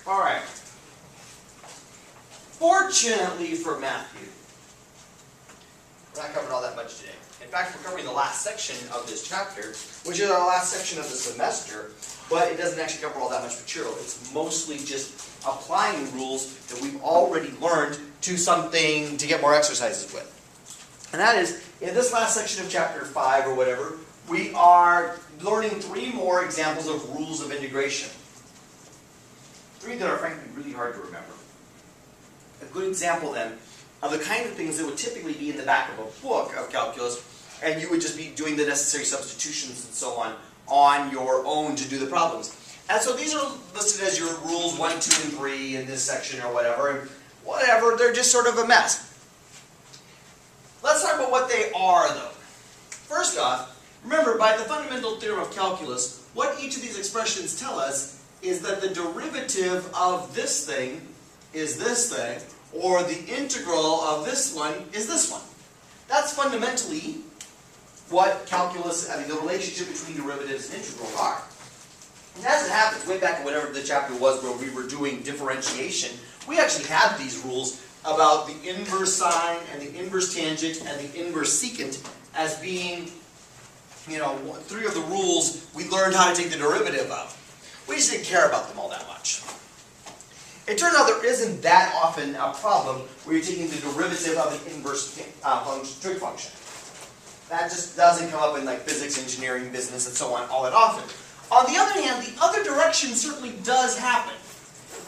Alright. Fortunately for Matthew, we're not covering all that much today. In fact, we're covering the last section of this chapter, which is our last section of the semester, but it doesn't actually cover all that much material. It's mostly just applying rules that we've already learned to something to get more exercises with. And that is, in this last section of chapter 5 or whatever, we are learning 3 more examples of rules of integration. 3 that are frankly really hard to remember. A good example then of the kind of things that would typically be in the back of a book of calculus, and you would just be doing the necessary substitutions and so on your own to do the problems. And so these are listed as your rules 1, 2, and 3 in this section or whatever, they're just sort of a mess. Let's talk about what they are though. First off, remember by the fundamental theorem of calculus, what each of these expressions tell us is that the derivative of this thing is this thing, or the integral of this one is this one. That's fundamentally what calculus, the relationship between derivatives and integrals are. And as it happens, way back in whatever the chapter was where we were doing differentiation, we actually had these rules about the inverse sine and the inverse tangent and the inverse secant as being, 3 of the rules we learned how to take the derivative of. We just didn't care about them all that much. It turned out there isn't that often a problem where you're taking the derivative of an inverse trig function. That just doesn't come up in like physics, engineering, business, and so on all that often. On the other hand, the other direction certainly does happen,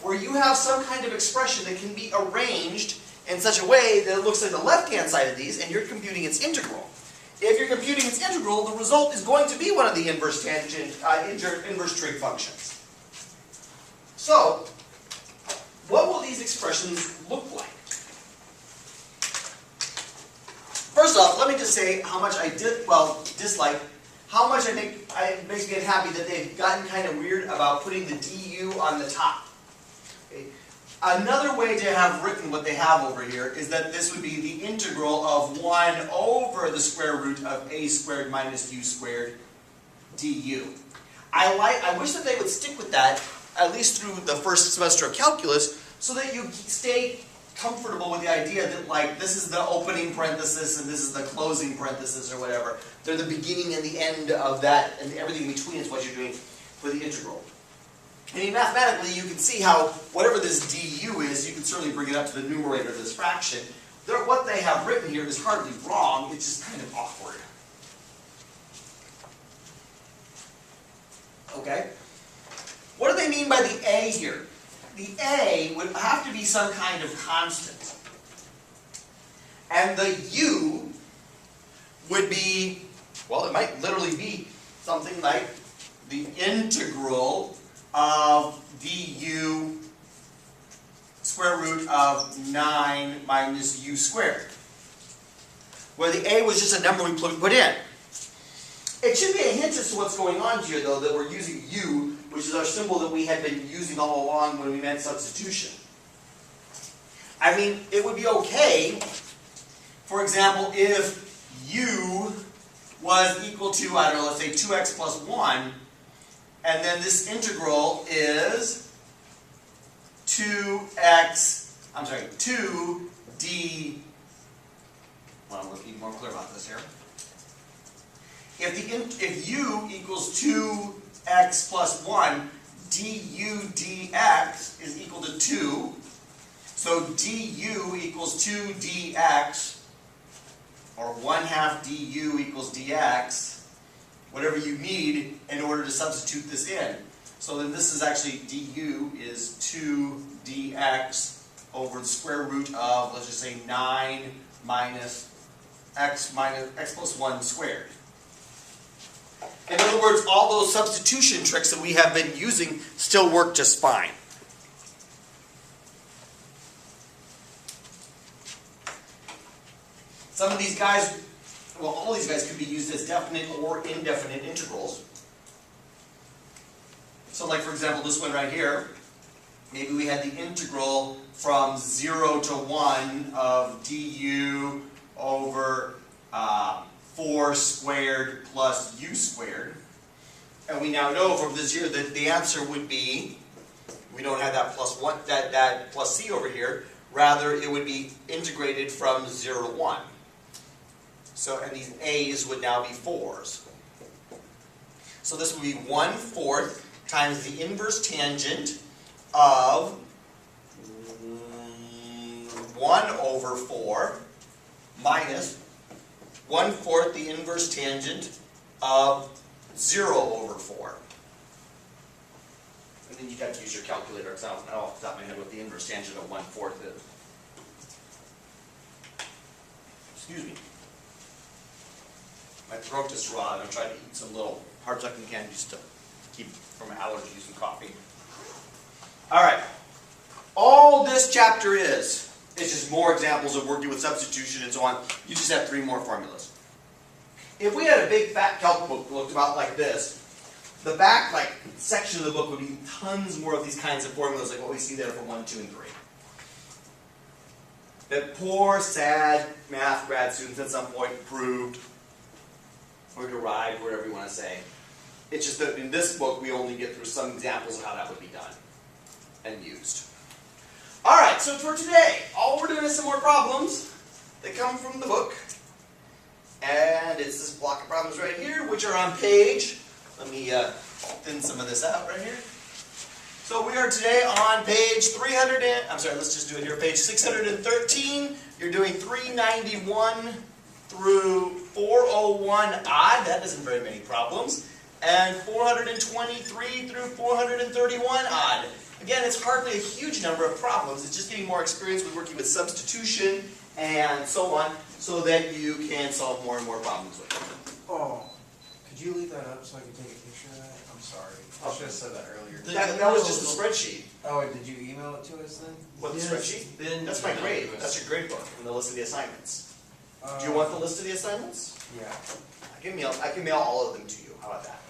where you have some kind of expression that can be arranged in such a way that it looks like the left-hand side of these, and you're computing its integral. If you're computing its integral, the result is going to be one of the inverse tangent, inverse trig functions. So, what will these expressions look like? First off, let me just say how much I dislike, how much I think it makes me happy that they've gotten kind of weird about putting the du on the top. Okay. Another way to have written what they have over here is that this would be the integral of 1 over the square root of a squared minus u squared du. I wish that they would stick with that, at least through the first semester of calculus, so that you stay comfortable with the idea that like this is the opening parenthesis and this is the closing parenthesis or whatever. They're the beginning and the end of that, and everything in between is what you're doing for the integral. I mean, mathematically, you can see how whatever this du is, you can certainly bring it up to the numerator of this fraction. What they have written here is hardly wrong, it's just kind of awkward. Okay? What do they mean by the a here? The a would have to be some kind of constant. And the u would be, well, it might literally be something like the integral of du square root of 9 minus u squared. Where the a was just a number we put in. It should be a hint as to what's going on here, though, that we're using u, which is our symbol that we had been using all along when we meant substitution. I mean, it would be okay, for example, if u was equal to, I don't know, let's say 2x plus 1, and then this integral is 2d, well, I'm going to be more clear about this here. If u equals 2x plus 1, du dx is equal to 2. So du equals 2 dx, or 1/2 du equals dx, whatever you need in order to substitute this in. So then this is actually du is 2 dx over the square root of, let's just say, 9 minus x plus 1 squared. In other words, all those substitution tricks that we have been using still work just fine. Some of these guys, well, all these guys could be used as definite or indefinite integrals. So like, for example, this one right here, maybe we had the integral from 0 to 1 of du over 4 squared plus u squared. And we now know from this here that the answer would be We don't have that plus 1, that plus c over here. Rather, it would be integrated from 0 to 1. So, and these a's would now be 4's. So this would be 1/4 times the inverse tangent of 1 over 4 minus 1/4 the inverse tangent of 0 over 4. And then you'd have to use your calculator, because I don't know off the top of my head what the inverse tangent of 1/4 is. Excuse me. My throat is raw, and I'm trying to eat some little hard-sucking candies to keep from allergies and coughing. Alright. All this chapter is just more examples of working with substitution and so on. You just have 3 more formulas. If we had a big fat calc book that looked about like this, the back section of the book would be tons more of these kinds of formulas like what we see there for 1, 2, and 3. That poor, sad math grad students at some point proved or derived, whatever you want to say. It's just that in this book we only get through some examples of how that would be done and used. Alright, so for today, all we're doing is some more problems that come from the book. And it's this block of problems right here, which are on page, let me thin some of this out right here. So we are today on page 300, let's just do it here, page 613. You're doing 391 through 401 odd, that isn't very many problems, and 423 through 431 odd. Again, it's hardly a huge number of problems, it's just getting more experience with working with substitution and so on, so that you can solve more and more problems with it. Oh, could you leave that up so I can take a picture of that? I'm sorry. I should have said that earlier. That was just a spreadsheet. Oh, did you email it to us then? What, the spreadsheet? That's my grade. That's your grade book and the list of the assignments. Do you want the list of the assignments? Yeah. I can mail all of them to you. How about that?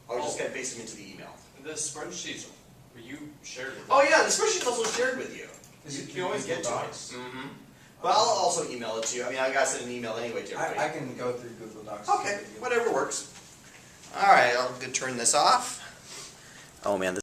Or just gonna paste them into the email. The spreadsheets were you shared with Oh yeah, the spreadsheet's also shared with you. Is it You can always get to it. Docs? Mm-hmm. But I'll also email it to you. I mean, I gotta send an email anyway to everybody. I can go through Google Docs. Okay, whatever works. All right, I'll turn this off. Oh man.